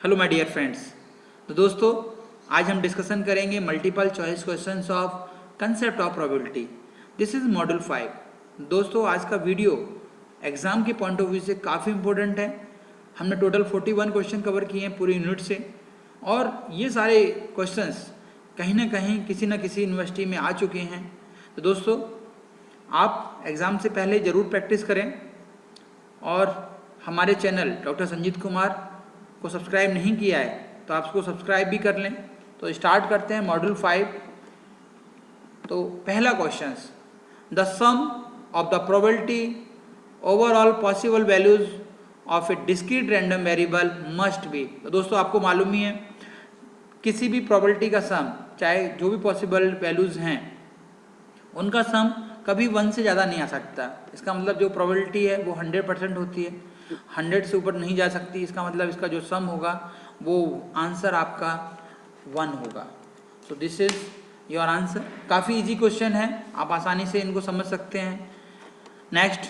Hello my dear friends. तो दोस्तों, आज हम डिस्कशन करेंगे multiple choice questions of concept of probability. This is module 5। दोस्तों, आज का वीडियो एग्जाम के पॉइंट ऑफ व्यू से काफ़ी इंपॉर्टेंट है। हमने टोटल 41 क्वेश्चन कवर किए हैं पूरे यूनिट से, और ये सारे क्वेश्चंस कहीं ना कहीं किसी न किसी यूनिवर्सिटी में आ चुके हैं। तो दोस्तों, आप एग्ज़ाम से पहले ज़रूर प्रैक्टिस करें, और हमारे चैनल डॉक्टर संजीत कुमार को सब्सक्राइब नहीं किया है तो आप उसको सब्सक्राइब भी कर लें। तो स्टार्ट करते हैं मॉड्यूल 5। तो पहला question, the sum of the probability overall possible values of a discrete random variable must be. तो दोस्तों, आपको मालूम ही है किसी भी प्रोबेबिलिटी का सम, चाहे जो भी पॉसिबल वैल्यूज हैं उनका सम कभी 1 से ज़्यादा नहीं आ सकता। इसका मतलब जो प्रोबेबिलिटी है वो 100% होती है, 100 से ऊपर नहीं जा सकती। इसका मतलब इसका जो सम होगा वो आंसर आपका 1 होगा। So this is your answer. काफ़ी इजी क्वेश्चन है, आप आसानी से इनको समझ सकते हैं। Next,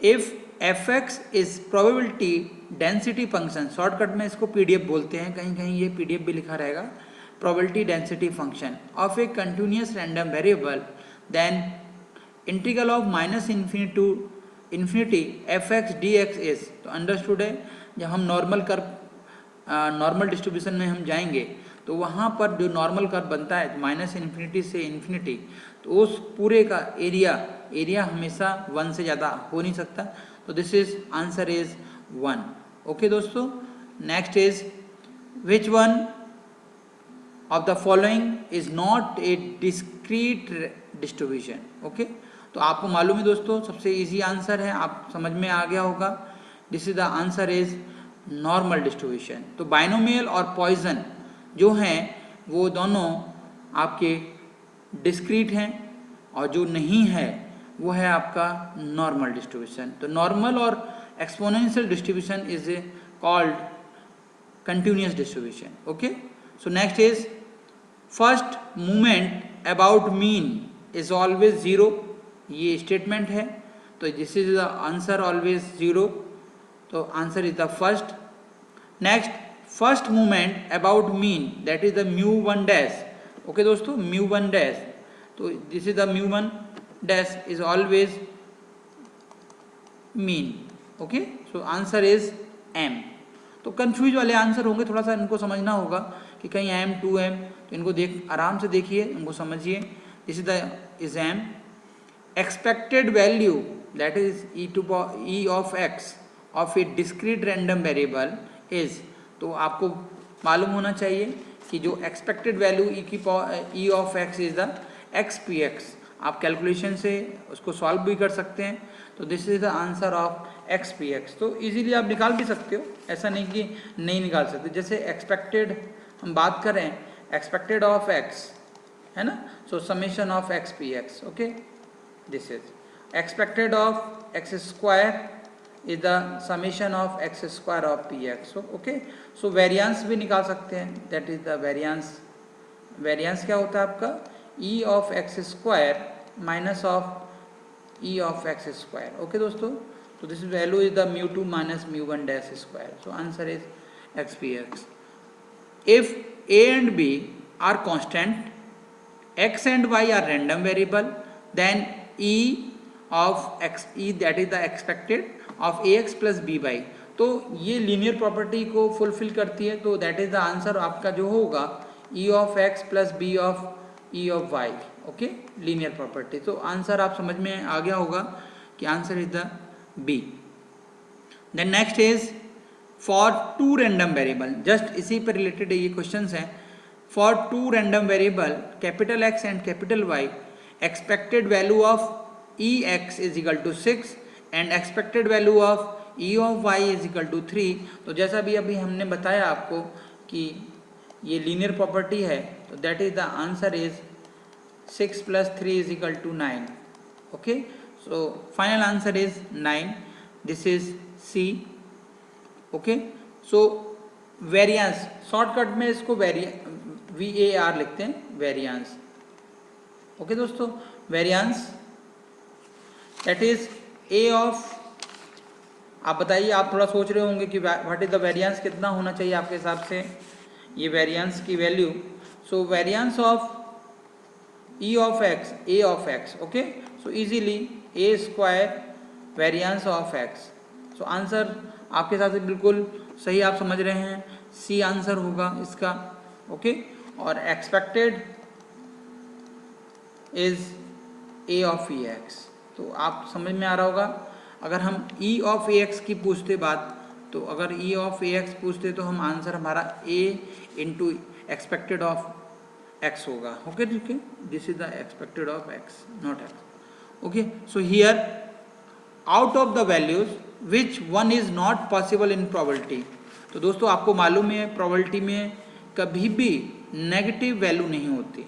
if F x is probability density function, shortcut में इसको पीडीएफ बोलते हैं, कहीं कहीं ये पीडीएफ भी लिखा रहेगा, probability density function of a continuous random variable, then integral of -∞ to infinity F X D X is. तो अंडरस्टूड है, जब हम नॉर्मल डिस्ट्रीब्यूशन में हम जाएंगे तो वहाँ पर जो नॉर्मल कर्व बनता है -∞ से इन्फिनिटी, तो उस पूरे का एरिया हमेशा 1 से ज़्यादा हो नहीं सकता। तो this is answer is 1। Okay दोस्तों, next is which one of the following is not a discrete distribution. Okay, तो आपको मालूम है दोस्तों, सबसे इजी आंसर है, आप समझ में आ गया होगा। This is the answer is normal distribution. तो बाइनोमियल और पॉइजन जो हैं वो दोनों आपके डिस्क्रीट हैं, और जो नहीं है वो है आपका नॉर्मल डिस्ट्रीब्यूशन। तो नॉर्मल और exponential distribution is called continuous distribution. Okay, so next is first movement about mean is always 0। ये स्टेटमेंट है, तो this is the answer always 0। तो answer is the first. Next, first movement about mean that is the μ1 dash. Okay दोस्तों, μ1 dash, तो this is the μ1 dash is always mean. Okay, so answer is m। तो confuse वाले answer होंगे, थोड़ा सा इनको समझना होगा कि कहीं m 2m, तो इनको आराम से देखिए, इनको समझिए। This is m। Expected value that is e of x of a discrete random variable is. तो आपको मालूम होना चाहिए कि जो expected value e of x is the xpx। आप कैलकुलेशन से उसको सॉल्व भी कर सकते हैं। तो this is the answer of xpx। तो इजीली आप निकाल भी सकते हो, ऐसा नहीं कि नहीं निकाल सकते। जैसे एक्सपेक्टेड हम बात करें, एक्सपेक्टेड ऑफ x है ना, सो summation of xpx। Okay, this is expected of x square is the summation of x square of px। so okay, so variance भी निकाल सकते हैं, that is the variance क्या होता है आपका e of x square minus of e of x square। okay दोस्तों, so this value is the μ2 minus μ1 dash square। so answer is xpx। if a and b are constant, x and y are random variable, then e of x, e that is the expected of ax plus by। तो ये linear property को fulfil करती है, तो that is the answer आपका जो होगा e of x plus b of e of y। Okay, linear property. तो आंसर आप समझ में आ गया होगा कि answer is the b। Then next is for two random variable, just इसी पर रिलेटेड ये क्वेश्चंस हैं। For two random variable capital x and capital y, expected value of ex is equal to 6 and expected value of e of y is equal to 3। तो जैसा भी अभी हमने बताया आपको कि ये लीनियर प्रॉपर्टी है, तो that is the answer is 6 plus 3 is equal to 9। Okay, so final answer is 9। This is C। Okay, so variance, shortcut में इसको VAR लिखते हैं, वेरिएंस। ओके दोस्तों, variance that is a of आप बताइए, आप थोड़ा सोच रहे होंगे कि व्हाट इज द वेरिएंस, कितना होना चाहिए आपके हिसाब से ये वेरिएंस की value. So variance of e of x, a of x, okay, so easily a square variance of x, so answer आपके हिसाब से बिल्कुल सही आप समझ रहे हैं, सी आंसर होगा इसका, ओके। और expected is a of ex, तो आप समझ में आ रहा होगा। अगर हम e of ax की पूछते बात, तो अगर e of ax पूछते तो हम आंसर हमारा a into expected of x होगा, ओके ठीक है, this is the expected of x not x, okay. So here out of the values which one is not possible in probability, तो दोस्तों आपको मालूम है प्रोबेबिलिटी में कभी भी नेगेटिव वैल्यू नहीं होती,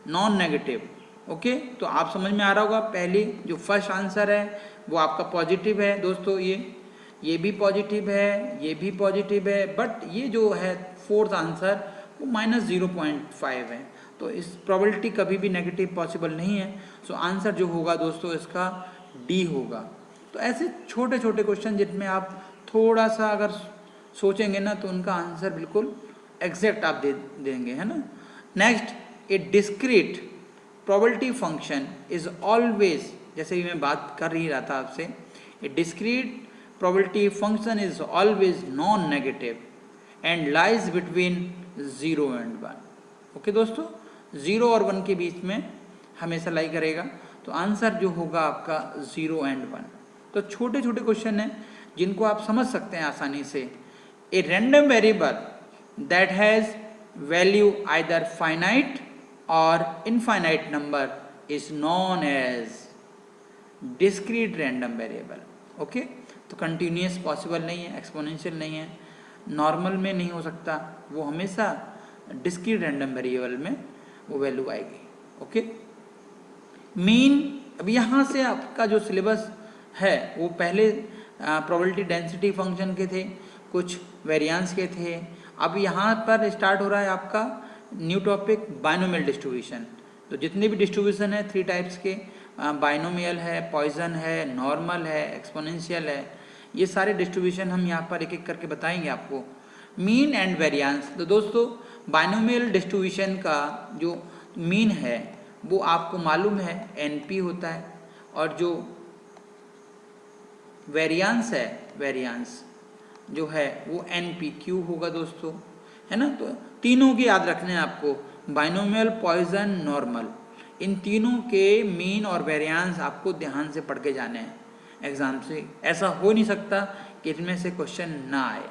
नॉन नेगेटिव, ओके। तो आप समझ में आ रहा होगा, पहली जो फर्स्ट आंसर है वो आपका पॉजिटिव है दोस्तों, ये भी पॉजिटिव है, ये भी पॉजिटिव है, बट ये जो है फोर्थ आंसर वो -0.5 है, तो इस प्रोबेबिलिटी कभी भी नेगेटिव पॉसिबल नहीं है। सो आंसर जो होगा दोस्तों इसका डी होगा। तो ऐसे छोटे छोटे क्वेश्चन जिनमें आप थोड़ा सा अगर सोचेंगे ना तो उनका आंसर बिल्कुल एग्जैक्ट आप दे देंगे, है ना। Next, a discrete probability function is always, जैसे कि मैं बात कर ही रहा था आपसे, a discrete probability function is always non negative and lies between 0 and 1, okay दोस्तों, 0 और 1 के बीच में हमेशा लाई करेगा, तो आंसर जो होगा आपका 0 and 1। तो छोटे छोटे क्वेश्चन हैं जिनको आप समझ सकते हैं आसानी से। A random variable that has value either finite or infinite number is known as discrete random variable, okay. तो कंटिन्यूस पॉसिबल नहीं है, एक्सपोनेंशियल नहीं है, नॉर्मल में नहीं हो सकता, वो हमेशा डिस्क्रीट रैंडम वेरिएबल में वो वैल्यू आएगी, ओके। मीन, अब यहाँ से आपका जो सिलेबस है वो पहले प्रोबेबिलिटी डेंसिटी फंक्शन के थे, कुछ वेरिएंस के थे, अब यहाँ पर स्टार्ट हो रहा है आपका न्यू टॉपिक बाइनोमियल डिस्ट्रीब्यूशन। तो जितने भी डिस्ट्रीब्यूशन है 3 टाइप्स के, बाइनोमियल है, पॉइजन है, नॉर्मल है, एक्सपोनेंशियल है, ये सारे डिस्ट्रीब्यूशन हम यहाँ पर एक एक करके बताएंगे आपको। मीन एंड वेरिएंस, तो दोस्तों बाइनोमियल डिस्ट्रीब्यूशन का जो मीन है वो आपको मालूम है NP होता है, और जो वेरिएंस है, वेरिएंस जो है वो NPQ होगा दोस्तों, है ना। तो तीनों की याद रखने हैं आपको, बाइनोमियल, पॉइजन, नॉर्मल, इन तीनों के मीन और वेरिएंस आपको ध्यान से पढ़ के जाने हैं एग्जाम से। ऐसा हो नहीं सकता कि इनमें से क्वेश्चन ना आए,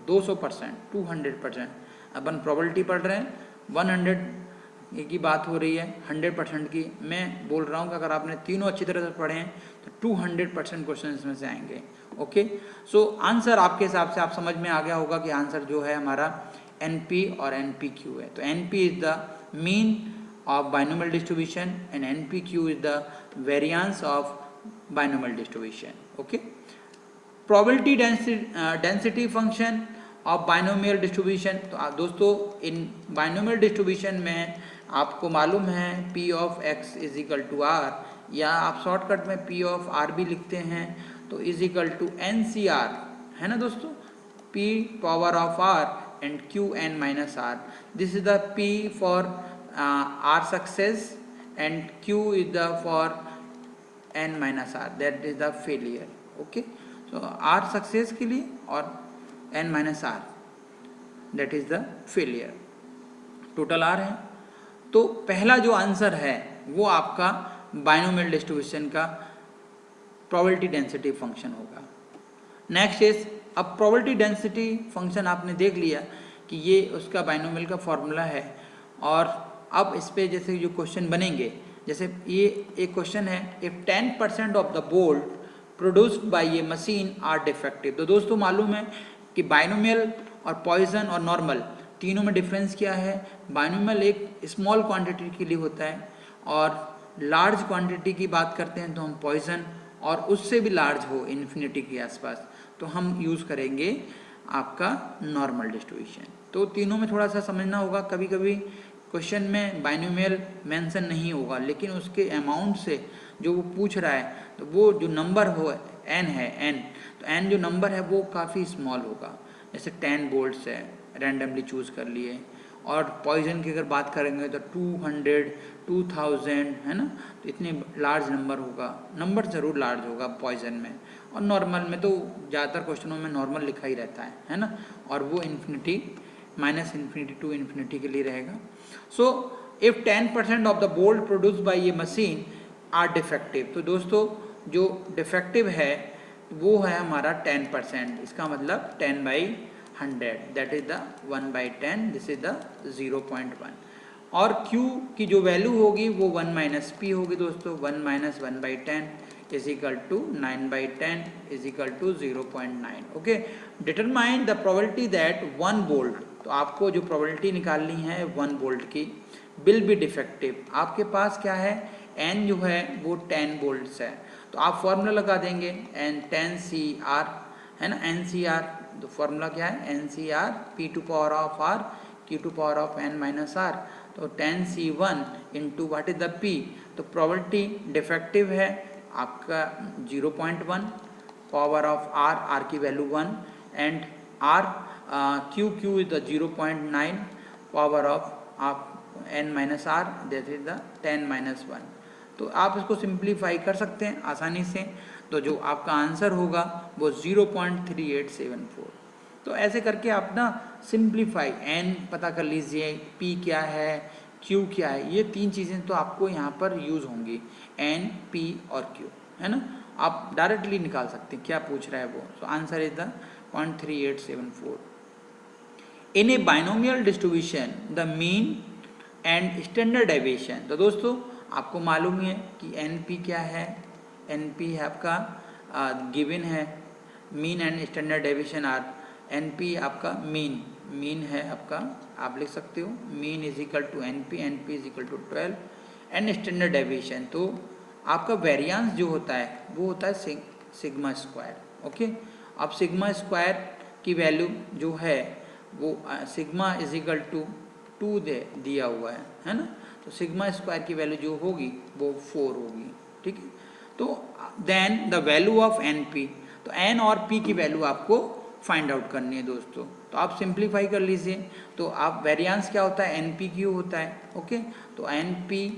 200%, 200%। अपन प्रोबेबिलिटी पढ़ रहे हैं, 100 की बात हो रही है, 100% की मैं बोल रहा हूँ कि अगर आपने तीनों अच्छी तरह से पढ़े हैं तो 200% क्वेश्चन इसमें से आएंगे, ओके। सो आंसर आपके हिसाब से आप समझ में आ गया होगा कि आंसर जो है हमारा NP और NPQ है। तो NP is the mean of binomial distribution and NPQ is the variance of binomial distribution, okay. Probability density function of binomial distribution, तो दोस्तों इन बाइनोमियल डिस्ट्रीब्यूशन में आपको मालूम है P of x is equal to R, या आप shortcut में P of R भी लिखते हैं, तो इज इक्वल टू NCR, है ना दोस्तों, P power of R and Qn minus R. This is the P for R success and Q is the for N minus R, that is the failure, okay. So R success के लिए और N minus R, that is the failure, total R है। तो पहला जो answer है वो आपका बाइनोमियल डिस्ट्रीब्यूशन का प्रोबेबिलिटी डेंसिटी फंक्शन होगा। नेक्स्ट इज, अब प्रोबेबिलिटी डेंसिटी फंक्शन आपने देख लिया कि ये उसका बाइनोमियल का फॉर्मूला है, और अब इस पे जैसे जो क्वेश्चन बनेंगे, जैसे ये एक क्वेश्चन है, if 10% of the bolt produced by a machine are defective. तो दोस्तों मालूम है कि बाइनोमियल और पॉइजन और नॉर्मल तीनों में डिफरेंस क्या है। बाइनोमियल एक स्मॉल क्वांटिटी के लिए होता है, और लार्ज क्वांटिटी की बात करते हैं तो हम पॉइजन, और उससे भी लार्ज हो इन्फिनिटी के आसपास तो हम यूज़ करेंगे आपका नॉर्मल डिस्ट्रीब्यूशन। तो तीनों में थोड़ा सा समझना होगा, कभी कभी क्वेश्चन में बाइनोमियल मेंशन नहीं होगा, लेकिन उसके अमाउंट से जो वो पूछ रहा है तो वो जो नंबर हो एन है एन, तो एन जो नंबर है वो काफ़ी स्मॉल होगा, जैसे 10 वोल्ट्स है, रैंडमली चूज़ कर लिए। और पॉइजन की अगर बात करेंगे तो 200, 2000 है ना, तो इतने लार्ज नंबर होगा, नंबर ज़रूर लार्ज होगा पॉइजन में। और नॉर्मल में तो ज़्यादातर क्वेश्चनों में नॉर्मल लिखा ही रहता है ना, और वो इन्फिनिटी -इन्फिनिटी टू इन्फिनिटी के लिए रहेगा। So if 10% of the bolt produce by ये मशीन आर डिफेक्टिव, तो दोस्तों जो डिफेक्टिव है वो है हमारा 10%, इसका मतलब 10/100, that is the 1/10, this is the 0.1। और Q की जो वैल्यू होगी वो 1 - P होगी दोस्तों, 1 - 1/10 is equal to 9/10 is equal to 0.9। Okay, determine the probability that 1 bolt, तो आपको जो प्रोबेबिलिटी निकालनी है 1 वोल्ट की, विल बी डिफेक्टिव। आपके पास क्या है, n जो है वो 10 वोल्ट्स है, तो आप फॉर्मूला लगा देंगे n 10CR है ना, NCR, तो फॉर्मूला क्या है NCR P⁴R Q⁴n-R, तो 10C1 into what is the P, तो प्रोबेबिलिटी डिफेक्टिव है आपका 0.1, पावर ऑफ R की value 1, and R Q is the 0.9, power of n-R, that is the 10-1। तो आप इसको सिंप्लीफाई कर सकते हैं आसानी से, तो जो आपका आंसर होगा वो 0.3874। तो ऐसे करके आप ना सिंप्लीफाई, n पता कर लीजिए, p क्या है, q क्या है, ये तीन चीज़ें तो आपको यहाँ पर यूज़ होंगी, n, p और q, है ना। आप डायरेक्टली निकाल सकते हैं क्या पूछ रहा है वो। सो answer is the 0.3874। In A binomial distribution the mean and standard deviation, तो दोस्तों आपको मालूम है कि NP क्या है, NP है आपका गिवन है, mean and standard deviation are, NP आपका मीन है आपका, आप लिख सकते हो mean is equal to NP is equal to 12, and standard deviation तो आपका वेरिएंस जो होता है वो होता है सिग्मा स्क्वायर। ओके, अब सिग्मा स्क्वायर की वैल्यू जो है वो सिग्मा इज इक्वल टू 2 दिया हुआ है ना, तो सिग्मा स्क्वायर की वैल्यू जो होगी वो 4 होगी, ठीक है। तो then the value of NP, तो N और P की वैल्यू आपको फाइंड आउट करनी है दोस्तों, तो आप सिंप्लीफाई कर लीजिए, तो आप वेरिएंस क्या होता है NPQ होता है। ओके, तो NP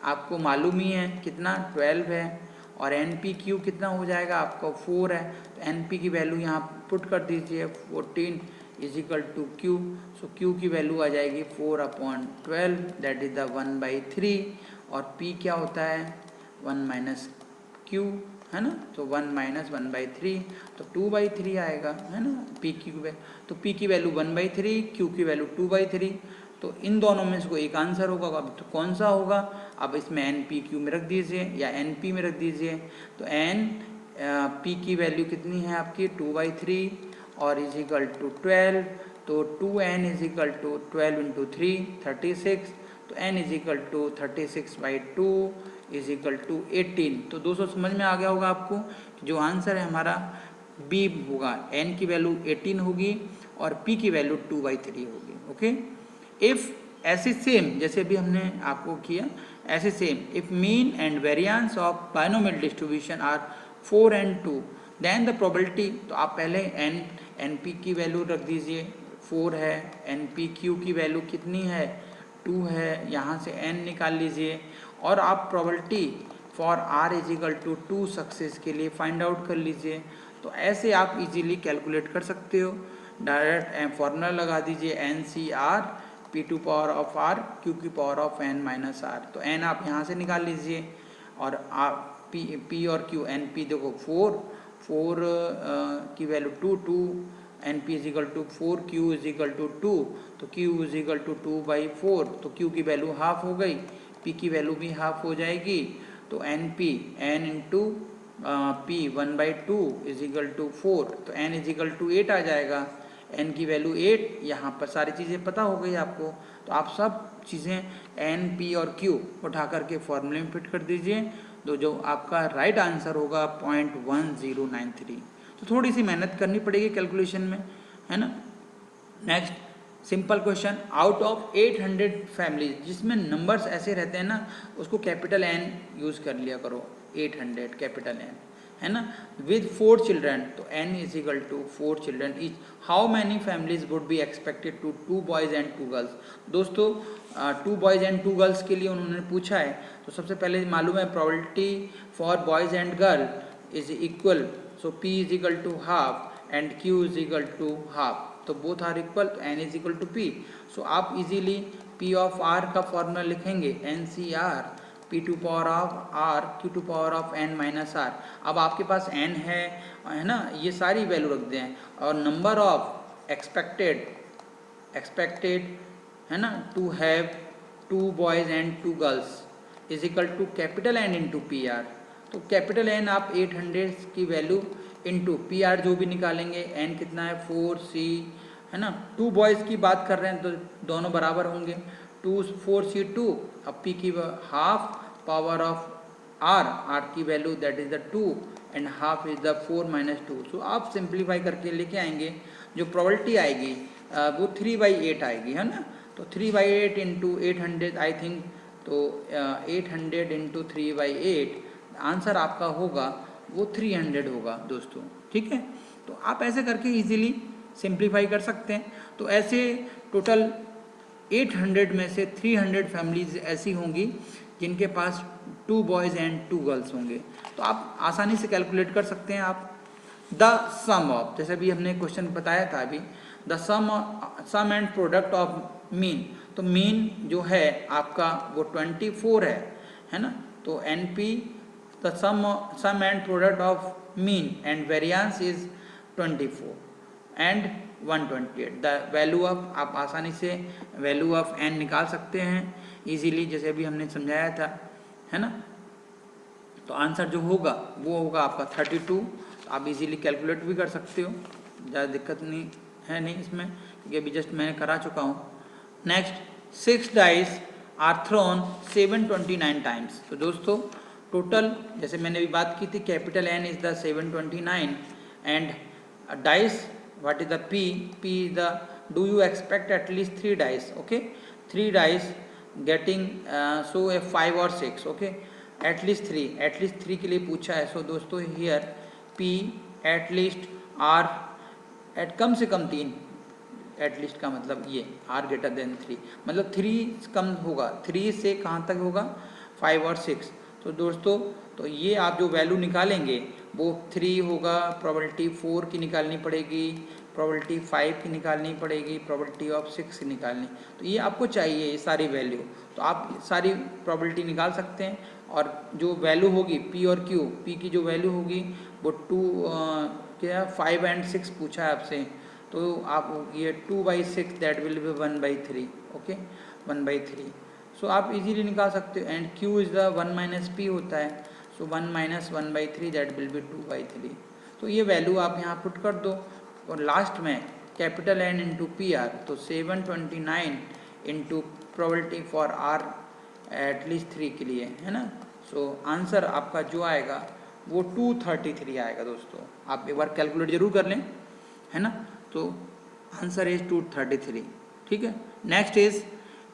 आपको मालूम ही है कितना 12 है, और NPQ कितना हो जाएगा आपका 4 है, तो NP की वैल्यू यहाँ पुट कर दीजिए 14 is equal to Q, so Q की वैल्यू आ जाएगी 4/12, दैट इज द 1/3, और P क्या होता है 1 - Q है ना, तो 1 - 1/3, तो 2/3 आएगा है ना, P की तो P की वैल्यू 1/3, Q की वैल्यू 2/3, तो इन दोनों में से कोई एक आंसर होगा, अब तो कौन सा होगा, अब इसमें NPQ में रख दीजिए या NP में रख दीजिए, तो P की वैल्यू कितनी है आपकी 2/3 और इज इक्वल टू 12, तो 2n is equal to 12 into 3 36, तो n is equal to 36/2 is equal to 18। तो दोस्तों समझ में आ गया होगा आपको कि जो आंसर है हमारा B होगा, n की वैल्यू 18 होगी और P की वैल्यू 2/3 होगी। ओके, इफ़ ऐसे सेम जैसे भी हमने आपको किया, ऐसे same if mean and variance of binomial distribution are 4 and 2, then the probability, तो आप पहले NP की वैल्यू रख दीजिए 4 है, NPQ की वैल्यू कितनी है 2 है, यहाँ से n निकाल लीजिए, और आप probability for R is equal to 2 success के लिए फाइंड आउट कर लीजिए। तो ऐसे आप इजीली कैलकुलेट कर सकते हो, डायरेक्ट फॉर्मूला लगा दीजिए NCR P⁴R Q⁴n-R, तो n आप यहाँ से निकाल लीजिए, और आप P और Q, NP देखो 4 की value 2 NP is equal to 4, Q is equal to 2, तो Q इज इक्वल टू 2/4, तो Q की वैल्यू हाफ हो गई, P की वैल्यू भी हाफ हो जाएगी, तो NP n into P 1/2 is equal to 4, तो n इज इक्वल टू 8 आ जाएगा, n की वैल्यू 8, यहाँ पर सारी चीज़ें पता हो गई आपको, तो आप सब चीज़ें n, P और Q उठा करके फॉर्मूले में फिट कर दीजिए, तो जो आपका राइट आंसर होगा 0.1093। तो थोड़ी सी मेहनत करनी पड़ेगी कैलकुलेशन में, है ना। Next simple question, out of 800 families, जिसमें नंबर्स ऐसे रहते हैं ना, उसको कैपिटल N यूज़ कर लिया करो, 800 कैपिटल N है ना, विद 4 चिल्ड्रन, तो n is equal to 4 children each, how many families would be expected to 2 boys and 2 girls. दोस्तों 2 बॉयज़ एंड 2 गर्ल्स के लिए उन्होंने पूछा है, तो सबसे पहले मालूम है probability for boys and girl is equal, so p is equal to half and q is equal to half, तो बोथ आर इक्वल, तो n is equal to p। So आप इजीली p ऑफ r का formula लिखेंगे NCR p to power of r q to power of n minus r। अब आपके पास n है ना, ये सारी वैल्यू रख दें, और नंबर ऑफ एक्सपेक्टेड है ना to have 2 boys and 2 girls is equal to capital N into P R. तो कैपिटल N आप 800 की वैल्यू इंटू पी आर जो भी निकालेंगे, n कितना है 4c है ना, 2 बॉयज़ की बात कर रहे हैं तो दोनों बराबर होंगे, 4c 2, अब p की हाफ पावर ऑफ r की value that is the 2 and half is the 4 minus 2। सो आप सिंप्लीफाई करके लेके आएंगे, जो प्रोबेबिलिटी आएगी वो 3/8 आएगी, है ना, तो 3/8 इंटू 800 आई थिंक, तो 800 इंटू 3/8 आंसर आपका होगा वो 300 होगा दोस्तों, ठीक है। तो आप ऐसे करके इजीली सिंप्लीफाई कर सकते हैं। तो ऐसे टोटल 800 में से 300 फैमिलीज ऐसी होंगी जिनके पास 2 बॉयज़ एंड 2 गर्ल्स होंगे, तो आप आसानी से कैलकुलेट कर सकते हैं। आप द सम ऑफ, जैसे भी हमने क्वेश्चन बताया था अभी, the sum and product of mean, तो मीन जो है आपका वो 24 है ना, तो NP the sum and product of mean and variance is 24 and 128। The value of, आप आसानी से वैल्यू ऑफ n निकाल सकते हैं इजीली, जैसे अभी हमने समझाया था, है ना। तो आंसर जो होगा वो होगा आपका 32। तो आप इजीली कैलकुलेट भी कर सकते हो, ज़्यादा दिक्कत नहीं है नहीं इसमें, क्योंकि अभी जस्ट मैंने करा चुका हूँ। Next, 6 dice are thrown 729 times. तो दोस्तों टोटल, जैसे मैंने अभी बात की थी, capital N is the 729 and dice what is the p is the, do you expect at least 3 dice, okay, 3 dice getting so a 5 or 6, okay, at least 3 के लिए पूछा है। सो दोस्तों here p at least r at कम से कम 3, at least का मतलब ये r greater than 3, मतलब 3 कम होगा, 3 से कहाँ तक होगा 5 और 6। तो दोस्तों तो ये आप जो वैल्यू निकालेंगे वो 3 होगा, प्रोबेबिलिटी 4 की निकालनी पड़ेगी, प्रोबेबिलिटी 5 की निकालनी पड़ेगी, प्रोबेबिलिटी ऑफ 6 की निकालनी, तो ये आपको चाहिए ये सारी वैल्यू। तो आप सारी प्रोबेबिलिटी निकाल सकते हैं, और जो वैल्यू होगी p और q, p की जो वैल्यू होगी वो 2 क्या 5 एंड 6 पूछा है आपसे, तो आप ये 2/6 दैट विल बी 1/3, ओके 1/3। सो आप इजीली निकाल सकते हो, and q is the 1 minus p होता है, सो 1 माइनस 1/3 दैट विल बी 2/3। तो ये वैल्यू आप यहाँ पुट कर दो, और लास्ट में capital N into P R, तो 729 into probability for r at least 3 के लिए, है ना। सो आंसर आपका जो आएगा वो 233 आएगा दोस्तों, आप एक बार कैलकुलेट जरूर कर लें, है ना। तो आंसर इज 233, ठीक है। Next is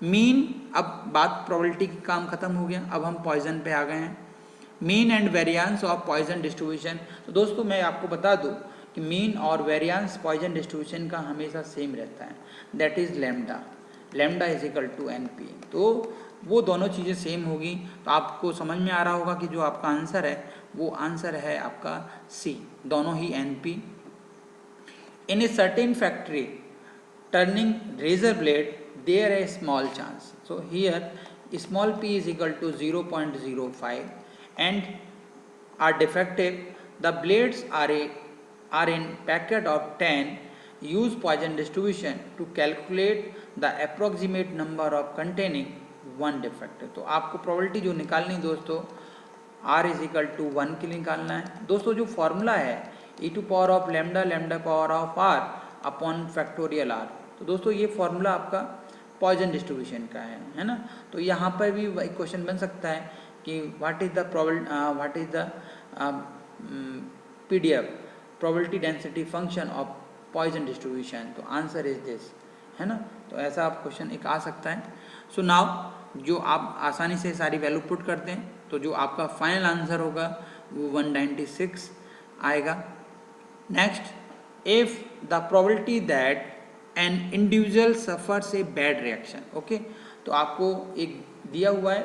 mean. अब बात प्रोबेबिलिटी की काम खत्म हो गया, अब हम पॉइजन पे आ गए हैं। Mean and variance of Poisson distribution. तो दोस्तों मैं आपको बता दूं कि मीन और वेरिएंस पॉइजन डिस्ट्रीब्यूशन का हमेशा सेम रहता है, that is lambda, lambda is equal to NP। तो वो दोनों चीज़ें सेम होगी, तो आपको समझ में आ रहा होगा कि जो आपका आंसर है वो आंसर है आपका C, दोनों ही NP। In a certain factory turning razor blade there a small chance, so here small p is equal to 0.05 and are defective. The blades are in packet of 10. Use Poisson distribution to calculate the approximate number of containing one defective. तो आपको probability जो निकालनी दोस्तों r is equal to 1 के लिए निकालना है। दोस्तों जो फॉर्मूला है e to power of lambda, lambda power of r upon factorial r, तो दोस्तों ये फॉर्मूला आपका पॉइजन डिस्ट्रीब्यूशन का है ना। तो यहाँ पर भी वही क्वेश्चन बन सकता है कि what is the PDF probability density function of Poisson distribution, तो आंसर इज दिस, है ना। तो ऐसा आप क्वेश्चन एक आ सकता है। सो नाउ जो आप आसानी से सारी वैल्यू पुट करते हैं, तो जो आपका फाइनल आंसर होगा वो 196 आएगा। Next, if the probability that an individual suffers a bad reaction, okay, तो आपको एक दिया हुआ है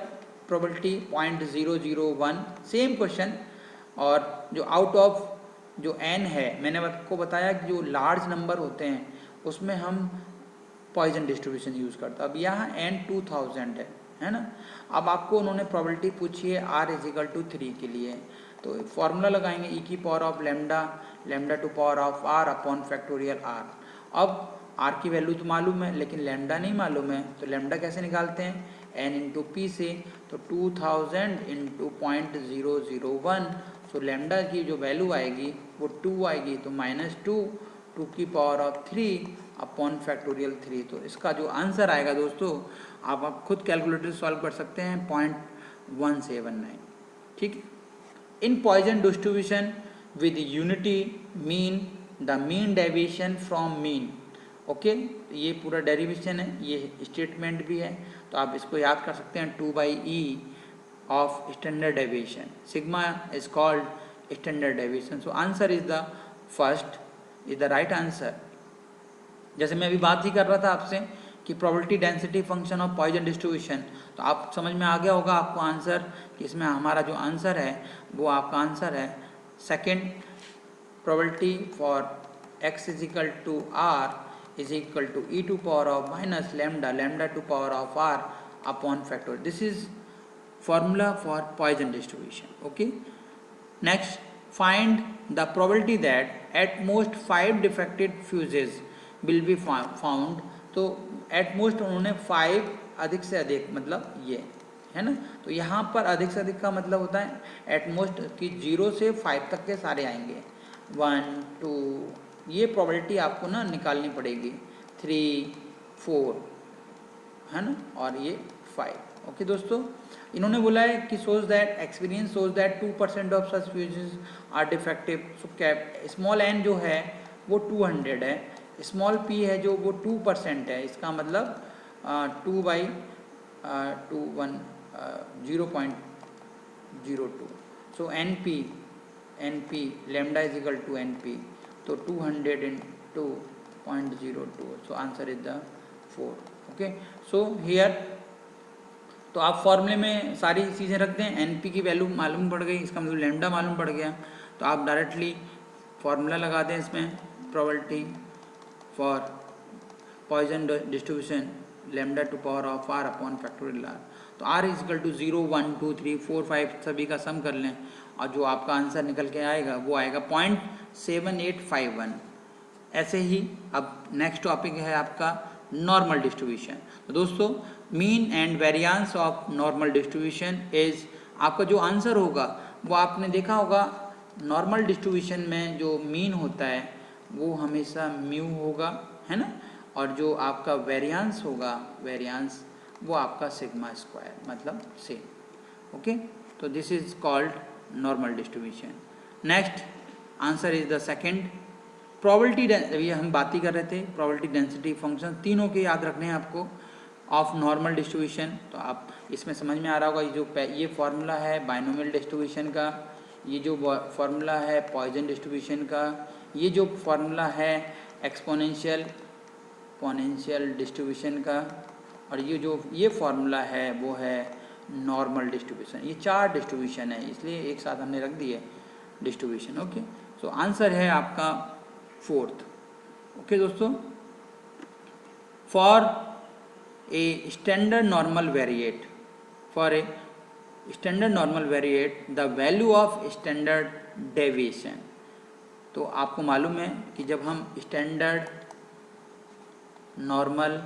प्रोबेबिलिटी 0.001, सेम क्वेश्चन, और जो आउट ऑफ जो n है, मैंने आपको बताया कि जो लार्ज नंबर होते हैं उसमें हम पॉइजन डिस्ट्रीब्यूशन यूज़ करते हैं। अब यहाँ n 2000 है ना। अब आपको उन्होंने प्रोबेबिलिटी पूछी है r = 3 के लिए, तो फॉर्मूला लगाएंगे e की power of lambda, lambda to power of r upon factorial r। अब r की वैल्यू तो मालूम है लेकिन लैम्डा नहीं मालूम है, तो लैम्डा कैसे निकालते हैं, n इंटू पी से, तो 2000 इंटू 0.001, सो लैम्डा की जो वैल्यू आएगी वो 2 आएगी, तो -2 की पावर ऑफ 3 अपॉन फैक्टोरियल 3। तो इसका जो आंसर आएगा दोस्तों, आप खुद कैलकुलेटर सॉल्व कर सकते हैं, 0.179, ठीक है। In Poisson distribution with unity mean, the mean deviation from mean, okay, ये पूरा डेरिवेशन है, ये स्टेटमेंट भी है, तो आप इसको याद कर सकते हैं, 2/e of standard deviation, sigma is called standard deviation, so answer is the first, is the right answer। जैसे मैं अभी बात ही कर रहा था आपसे कि probability density function of Poisson distribution, तो आप समझ में आ गया होगा आपको आंसर कि इसमें हमारा जो आंसर है वो आपका आंसर है second, probability for x = r = e to power of minus lambda, lambda to power of r upon factor. This is formula for Poisson distribution, okay। Next, find the probability that at most 5 defective fuses will be found, तो at most उन्होंने 5 अधिक से अधिक, मतलब ये है ना, तो यहाँ पर अधिक से अधिक का मतलब होता है at most कि 0 से 5 तक के सारे आएंगे, 1 2, ये probability आपको ना निकालनी पड़ेगी, 3 4 है ना, और ये 5, ओके दोस्तों। इन्होंने बोला है कि shows that experience shows that 2% of such fuses are defective, so cap small n जो है वो 200 है, स्मॉल p है जो वो 2% है, इसका मतलब 2/2 0.02, सो np lambda = np, तो 200 into 0.02, so answer is the 4, okay। so here तो आप फॉर्मूले में सारी चीज़ें रख दें, एनपी की वैल्यू मालूम पड़ गई, इसका मतलब लैम्डा मालूम पड़ गया, तो आप डायरेक्टली फॉर्मूला लगा दें इसमें, probability for Poisson distribution lambda to power of r upon factorial r, तो r = 0 1 2 3 4 5 सभी का सम कर लें, और जो आपका आंसर निकल के आएगा वो आएगा 0.7851। ऐसे ही अब नेक्स्ट टॉपिक है आपका नॉर्मल डिस्ट्रीब्यूशन। तो दोस्तों, mean and variance of normal distribution is, आपका जो आंसर होगा वो आपने देखा होगा, नॉर्मल डिस्ट्रीब्यूशन में जो मीन होता है वो हमेशा म्यू होगा, है ना, और जो आपका वेरिएंस होगा, वेरिएंस वो आपका सिग्मा स्क्वायर, मतलब सेम, ओके। तो this is called normal distribution. Next answer is the second, probability, ये हम बात ही कर रहे थे, प्रोबेबिलिटी डेंसिटी फंक्शन तीनों के याद रखने हैं आपको ऑफ नॉर्मल डिस्ट्रीब्यूशन। तो आप इसमें समझ में आ रहा होगा, ये फॉर्मूला है बाइनोमियल डिस्ट्रीब्यूशन का, ये जो फॉर्मूला है पॉइजन डिस्ट्रीब्यूशन का, ये जो फॉर्मूला है एक्सपोनेंशियल डिस्ट्रीब्यूशन का, और ये फॉर्मूला है वो है नॉर्मल डिस्ट्रीब्यूशन। ये 4 डिस्ट्रीब्यूशन है, इसलिए एक साथ हमने रख दिए डिस्ट्रीब्यूशन, ओके। सो आंसर है आपका 4th, ओके दोस्तों। For a standard normal variate, the value of standard deviation, तो आपको मालूम है कि जब हम स्टैंडर्ड नॉर्मल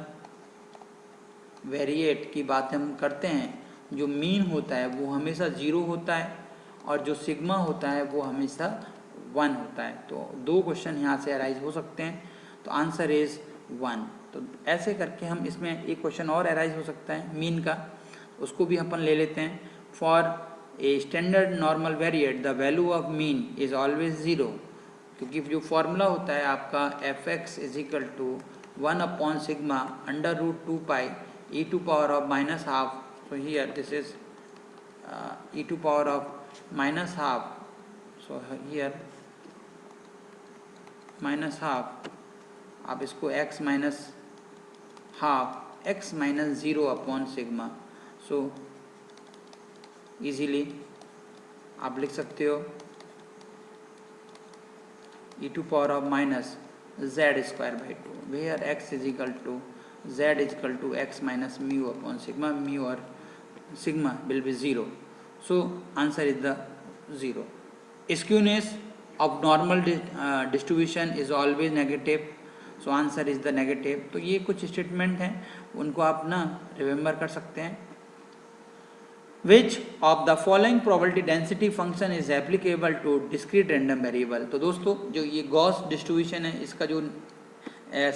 वेरिएट की बात हम करते हैं, जो मीन होता है वो हमेशा 0 होता है, और जो सिग्मा होता है वो हमेशा 1 होता है। तो 2 क्वेश्चन यहाँ से अराइज हो सकते हैं, तो आंसर इज 1। तो ऐसे करके हम इसमें एक क्वेश्चन और अराइज हो सकता है मीन का, उसको भी अपन ले लेते हैं। For a standard normal variate the value of mean is always 0, क्योंकि जो फॉर्मूला होता है आपका fx = 1 upon sigma √2 pi e to power of -12, so here this is e to power of -12, so here minus half, आप इसको x minus half x minus 0 upon sigma. So easily आप लिख सकते हो e to power of minus z square by 2, where x is equal to z is equal to x minus mu upon sigma, mu और sigma will be 0. So answer is the 0. Skewness of normal distribution is always negative. So answer is the negative. तो ये कुछ statement हैं, उनको आप ना remember कर सकते हैं। Which of the following probability density function is applicable to discrete random variable? तो दोस्तों जो ये गॉस डिस्ट्रीब्यूशन है, इसका जो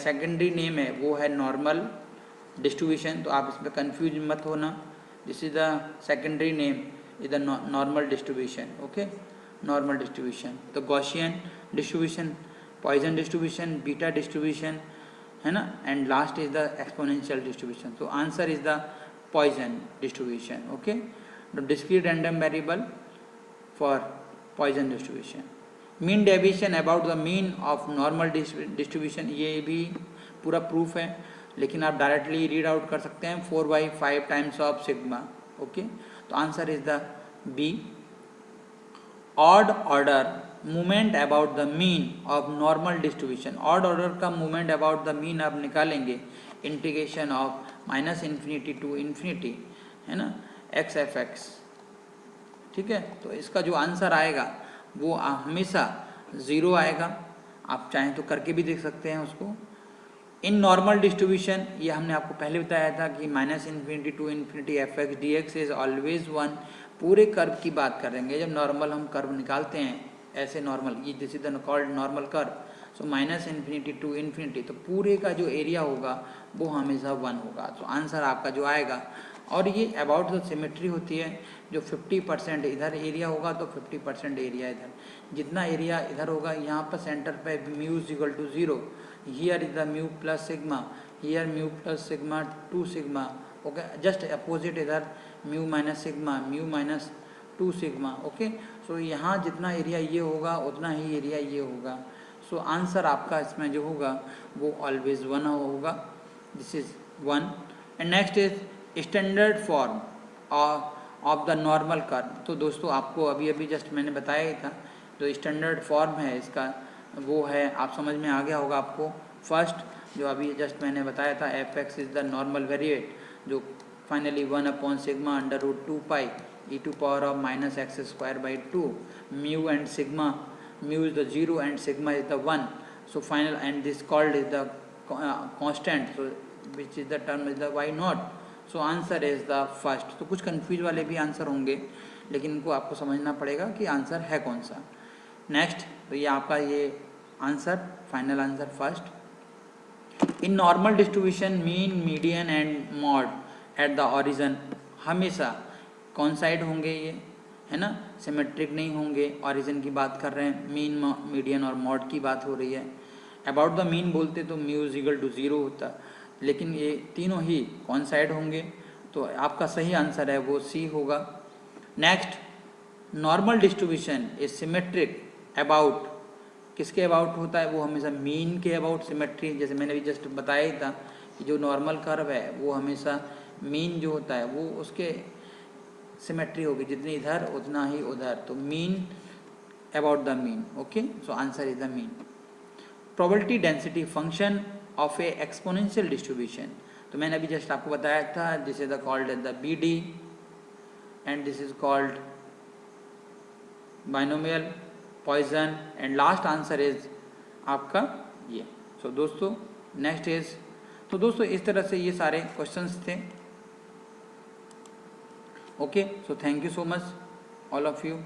सेकेंडरी नेम है वो है नॉर्मल डिस्ट्रीब्यूशन, तो आप इसमें कंफ्यूज मत होना। This is the secondary name is the normal distribution. Okay, normal distribution. तो Gaussian distribution, Poisson distribution, beta distribution है ना, and last is the exponential distribution. So answer is the Poisson distribution. Okay, the discrete random variable for Poisson distribution. Mean deviation about the mean of normal distribution, ये भी पूरा proof है, लेकिन आप directly read out कर सकते हैं 4/5 times of sigma. Okay, तो answer is the B. Odd order movement about the mean of normal distribution, odd order का मूवमेंट अबाउट द मीन आप निकालेंगे integration of minus infinity to infinity, है ना, x F x. ठीक है, तो इसका जो आंसर आएगा वो हमेशा 0 आएगा। आप चाहें तो करके भी देख सकते हैं उसको। इन नॉर्मल डिस्ट्रीब्यूशन, ये हमने आपको पहले बताया था कि minus infinity to infinity F X D X is always 1। पूरे कर्व की बात करेंगे, जब नॉर्मल हम कर्व निकालते हैं ऐसे नॉर्मल, ये this is the called normal curve. So minus infinity to infinity, तो पूरे का जो एरिया होगा वो हमेशा 1 होगा। तो आंसर आपका जो आएगा, और ये अबाउट द सिमेट्री होती है, जो 50% इधर एरिया होगा तो 50% एरिया इधर, जितना एरिया इधर होगा यहाँ पर सेंटर पे mu is equal to 0, here is the mu plus sigma, here mu plus sigma 2 sigma. Okay, just opposite इधर mu minus sigma, mu minus 2 sigma. Okay, so यहाँ जितना एरिया ये होगा उतना ही एरिया ये होगा। सो आंसर आपका इसमें जो होगा वो ऑलवेज 1 होगा। This is 1। And next is standard form of the normal curve. तो दोस्तों आपको अभी अभी जस्ट मैंने बताया ही था, जो स्टैंडर्ड फॉर्म है इसका वो है, आप समझ में आ गया होगा आपको। फर्स्ट जो अभी जस्ट मैंने बताया था, f x is the normal variate, जो finally 1 upon sigma under root 2 pi e to power of minus x square by 2, mu and sigma, mu is the 0 and sigma is the 1। So final and this called is the constant, so which is the term is the y naught. So answer is the first. तो कुछ confuse वाले भी answer होंगे, लेकिन इनको आपको समझना पड़ेगा कि आंसर है कौन सा। नेक्स्ट, तो ये आपका ये answer, final answer first. In normal distribution mean, median and mod at the origin हमेशा कौन साइड होंगे ये, है ना, सिमेट्रिक नहीं होंगे। ओरिजिन की बात कर रहे हैं, मीन, मीडियन और मॉड की बात हो रही है। अबाउट द मीन बोलते तो म्यू इज इक्वल टू 0 होता, लेकिन ये तीनों ही कौन साइड होंगे, तो आपका सही आंसर है वो सी होगा। Next, normal distribution is symmetric about, किसके अबाउट होता है, वो हमेशा मीन के अबाउट सिमेट्री। जैसे मैंने भी जस्ट बताया ही था कि जो नॉर्मल कर्व है वो हमेशा मीन जो होता है वो उसके सिमेट्री होगी, जितनी इधर उतना ही उधर, तो mean about the mean. Okay, so answer is the mean. Probability density function of a exponential distribution, तो मैंने अभी जस्ट आपको बताया था, this is the called the B D and this is called binomial, Poisson, and last answer is आपका ये। सो दोस्तों next is, तो दोस्तों इस तरह से ये सारे क्वेश्चंस थे। Okay, so thank you so much all of you.